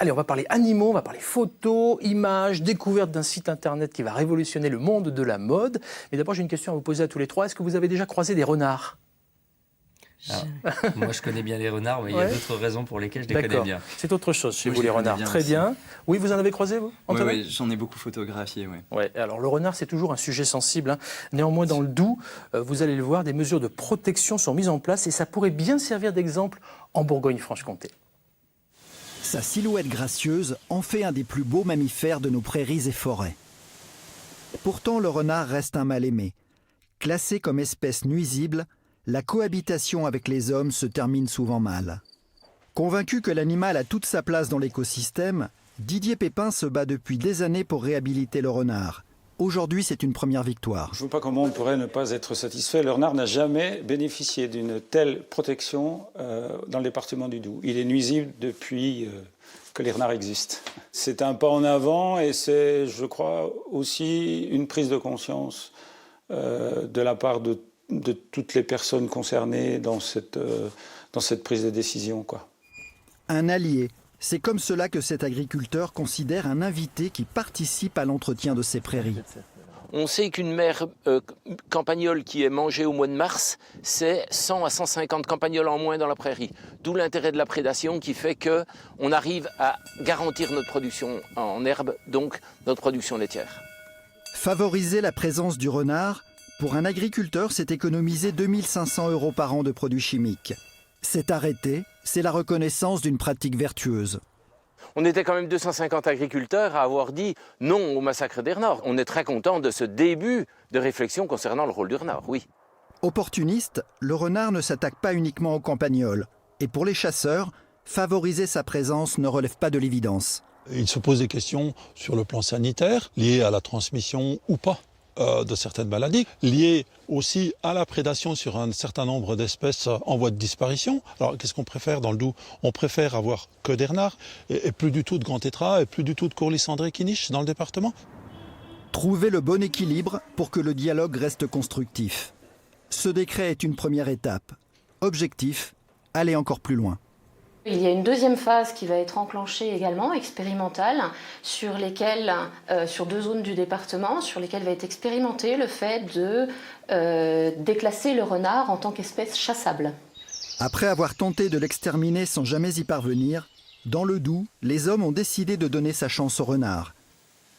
Allez, on va parler animaux, on va parler photos, images, découverte d'un site internet qui va révolutionner le monde de la mode. Mais d'abord, j'ai une question à vous poser à tous les trois. Est-ce que vous avez déjà croisé des renards ? Moi, je connais bien les renards, mais il y a d'autres raisons pour lesquelles je les connais bien. C'est autre chose chez Moi, vous, les renards. Très aussi. bien. Oui, vous en avez croisé, vous, Antonin ? Oui, j'en ai beaucoup photographié, oui. Ouais, alors le renard, c'est toujours un sujet sensible. Néanmoins, dans le Doubs, vous allez le voir, des mesures de protection sont mises en place et ça pourrait bien servir d'exemple en Bourgogne-Franche-Comté. Sa silhouette gracieuse en fait un des plus beaux mammifères de nos prairies et forêts. Pourtant, le renard reste un mal-aimé. Classé comme espèce nuisible, la cohabitation avec les hommes se termine souvent mal. Convaincu que l'animal a toute sa place dans l'écosystème, Didier Pépin se bat depuis des années pour réhabiliter le renard. Aujourd'hui, c'est une première victoire. Je ne vois pas comment on pourrait ne pas être satisfait. Le renard n'a jamais bénéficié d'une telle protection dans le département du Doubs. Il est nuisible depuis que les renards existent. C'est un pas en avant et c'est, je crois, aussi une prise de conscience de la part de toutes les personnes concernées dans cette prise de décision, quoi. Un allié. C'est comme cela que cet agriculteur considère un invité qui participe à l'entretien de ses prairies. On sait qu'une mère campagnole qui est mangée au mois de mars, c'est 100 à 150 campagnols en moins dans la prairie. D'où l'intérêt de la prédation qui fait qu'on arrive à garantir notre production en herbe, donc notre production laitière. Favoriser la présence du renard, pour un agriculteur, c'est économiser 2 500 € par an de produits chimiques. C'est arrêté, c'est la reconnaissance d'une pratique vertueuse. On était quand même 250 agriculteurs à avoir dit non au massacre des renards. On est très content de ce début de réflexion concernant le rôle du renard, oui. Opportuniste, le renard ne s'attaque pas uniquement aux campagnols. Et pour les chasseurs, favoriser sa présence ne relève pas de l'évidence. Il se pose des questions sur le plan sanitaire, liées à la transmission ou pas de certaines maladies, liées aussi à la prédation sur un certain nombre d'espèces en voie de disparition. Alors qu'est-ce qu'on préfère dans le Doubs ? On préfère avoir que des renards et plus du tout de grands tétras et plus du tout de courlis cendrés qui nichent dans le département. Trouver le bon équilibre pour que le dialogue reste constructif. Ce décret est une première étape. Objectif, aller encore plus loin. Il y a une deuxième phase qui va être enclenchée également, expérimentale, sur 2 zones du département, sur lesquelles va être expérimenté le fait de déclasser le renard en tant qu'espèce chassable. Après avoir tenté de l'exterminer sans jamais y parvenir, dans le Doubs, les hommes ont décidé de donner sa chance au renard.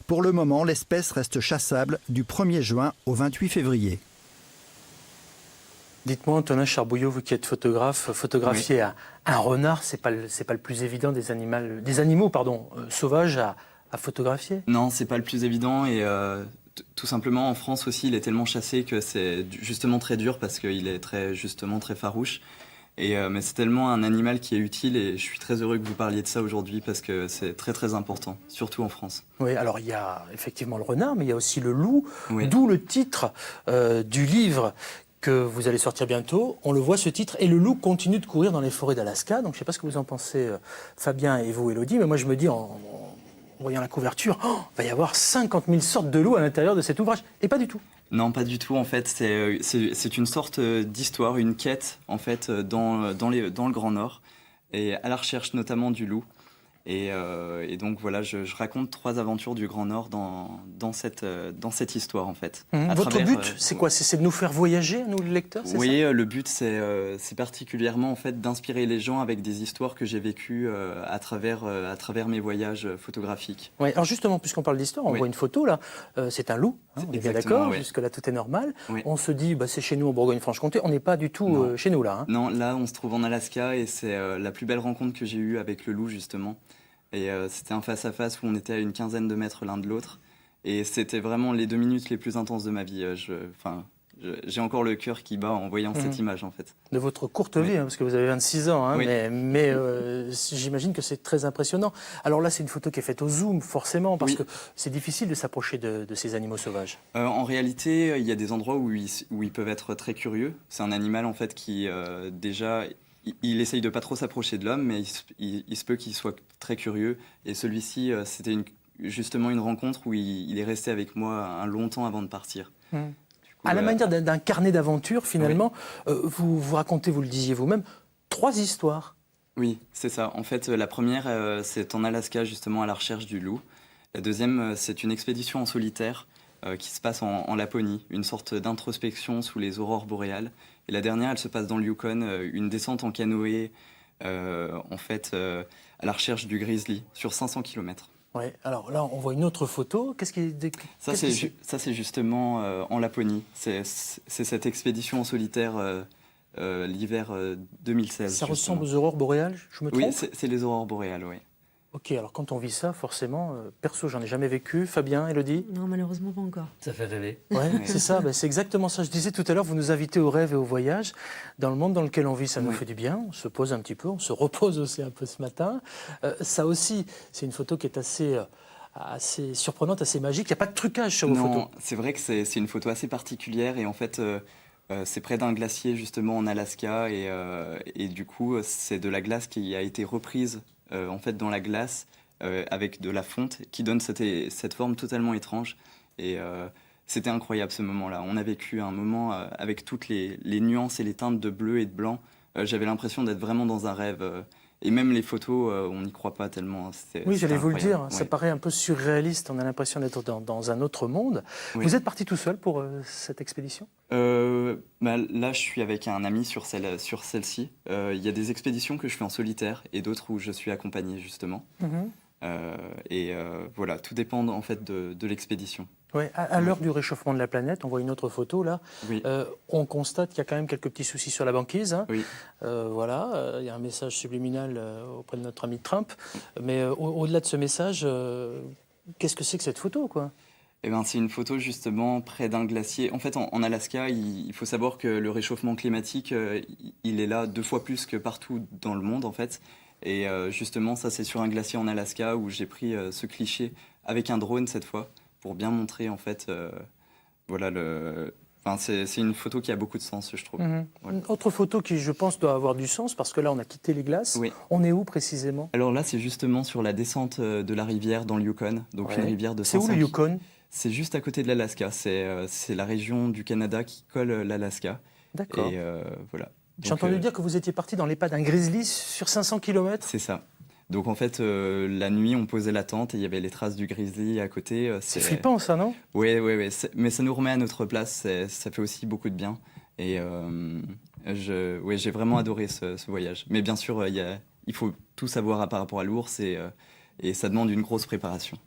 Pour le moment, l'espèce reste chassable du 1er juin au 28 février. Dites-moi, Antonin Charbouillot, vous qui êtes photographe, photographier un renard, c'est pas le plus évident des animaux sauvages à photographier. Non, c'est pas le plus évident et tout simplement en France aussi, il est tellement chassé que c'est justement très dur parce qu'il est très farouche. Mais c'est tellement un animal qui est utile et je suis très heureux que vous parliez de ça aujourd'hui parce que c'est très très important, surtout en France. Oui, alors il y a effectivement le renard, mais il y a aussi le loup, oui. D'où le titre du livre que vous allez sortir bientôt. On le voit, ce titre, et le loup continue de courir dans les forêts d'Alaska. Donc je ne sais pas ce que vous en pensez, Fabien et vous, Élodie, mais moi je me dis, en voyant la couverture, il va y avoir 50 000 sortes de loups à l'intérieur de cet ouvrage. Et pas du tout. Non, pas du tout. En fait, c'est une sorte d'histoire, une quête en fait dans le Grand Nord et à la recherche notamment du loup. Et donc voilà, je raconte 3 aventures du Grand Nord dans cette histoire en fait. Votre but, c'est quoi ? C'est de nous faire voyager, nous les lecteurs, c'est oui, ça ? le but c'est particulièrement en fait d'inspirer les gens avec des histoires que j'ai vécues à travers mes voyages photographiques. Oui, alors justement, puisqu'on parle d'histoire, on voit une photo là, c'est un loup, hein, on est bien d'accord, oui. Jusque-là tout est normal. Oui. On se dit, c'est chez nous en Bourgogne-Franche-Comté, on n'est pas du tout chez nous là. Hein. Non, là on se trouve en Alaska et c'est la plus belle rencontre que j'ai eue avec le loup justement. Et c'était un face-à-face où on était à une quinzaine de mètres l'un de l'autre. Et c'était vraiment les 2 minutes les plus intenses de ma vie. J'ai encore le cœur qui bat en voyant cette image, en fait. De votre courte vie, hein, parce que vous avez 26 ans, hein, mais j'imagine que c'est très impressionnant. Alors là, c'est une photo qui est faite au zoom, forcément, parce que c'est difficile de s'approcher de ces animaux sauvages. En réalité, il y a des endroits où ils peuvent être très curieux. C'est un animal, en fait, qui, déjà... Il essaye de pas trop s'approcher de l'homme, mais il se peut qu'il soit très curieux. Et celui-ci, c'était justement une rencontre où il est resté avec moi un long temps avant de partir. Du coup, à la manière d'un carnet d'aventure, finalement, vous racontez, vous le disiez vous-même, 3 histoires. Oui, c'est ça. En fait, la première, c'est en Alaska, justement, à la recherche du loup. La deuxième, c'est une expédition en solitaire qui se passe en Laponie, une sorte d'introspection sous les aurores boréales. Et la dernière, elle se passe dans le Yukon, une descente en canoë, en fait, à la recherche du grizzly, sur 500 km. Ouais. Alors là, on voit une autre photo. Ça, c'est justement en Laponie. C'est cette expédition en solitaire l'hiver 2016. Ça justement. ressemble aux aurores boréales, je me trompe? Oui, c'est les aurores boréales, oui. Ok, alors quand on vit ça, forcément, perso, j'en ai jamais vécu. Fabien, Élodie? Non, malheureusement pas encore. Ça fait rêver. Ouais, c'est ça, c'est exactement ça. Je disais tout à l'heure, vous nous invitez au rêve et au voyage. Dans le monde dans lequel on vit, ça nous fait du bien. On se pose un petit peu, on se repose aussi un peu ce matin. Ça aussi, c'est une photo qui est assez surprenante, assez magique. Il n'y a pas de trucage sur vos photos. Non, c'est vrai que c'est une photo assez particulière et en fait, c'est près d'un glacier justement en Alaska et du coup, c'est de la glace qui a été reprise en fait dans la glace avec de la fonte qui donne cette forme totalement étrange et c'était incroyable ce moment-là. On a vécu un moment avec toutes les nuances et les teintes de bleu et de blanc. J'avais l'impression d'être vraiment dans un rêve. Et même les photos, on n'y croit pas tellement. Oui, j'allais vous le dire, incroyable. ça paraît un peu surréaliste, on a l'impression d'être dans un autre monde. Oui. Vous êtes parti tout seul pour cette expédition? Là, je suis avec un ami sur celle-ci. Il y a des expéditions que je fais en solitaire et d'autres où je suis accompagné, justement. Voilà, tout dépend en fait de l'expédition. Ouais, à l'heure du réchauffement de la planète, on voit une autre photo là. Oui. On constate qu'il y a quand même quelques petits soucis sur la banquise. Hein. Oui. Voilà, il y a un message subliminal auprès de notre ami Trump. Mais au-delà de ce message, qu'est-ce que c'est que cette photo, quoi? Eh ben, c'est une photo justement près d'un glacier. En fait, en Alaska, il faut savoir que le réchauffement climatique, il est là 2 fois plus que partout dans le monde, en fait. Et justement, ça, c'est sur un glacier en Alaska où j'ai pris ce cliché avec un drone cette fois pour bien montrer, en fait, voilà, Enfin, c'est une photo qui a beaucoup de sens, je trouve. Voilà. Une autre photo qui, je pense, doit avoir du sens, parce que là, on a quitté les glaces. Oui. On est où précisément? Alors là, c'est justement sur la descente de la rivière dans le Yukon. Donc une rivière de 500 C'est où le Yukon? C'est juste à côté de l'Alaska. C'est la région du Canada qui colle l'Alaska. D'accord. Et voilà. J'ai entendu dire que vous étiez parti dans les pas d'un grizzly sur 500 km. C'est ça. Donc en fait, la nuit, on posait la tente et il y avait les traces du grizzly à côté. C'est flippant ça, non? Oui. Mais ça nous remet à notre place. Ça fait aussi beaucoup de bien. Et j'ai vraiment adoré ce voyage. Mais bien sûr, il faut tout savoir par rapport à l'ours et ça demande une grosse préparation.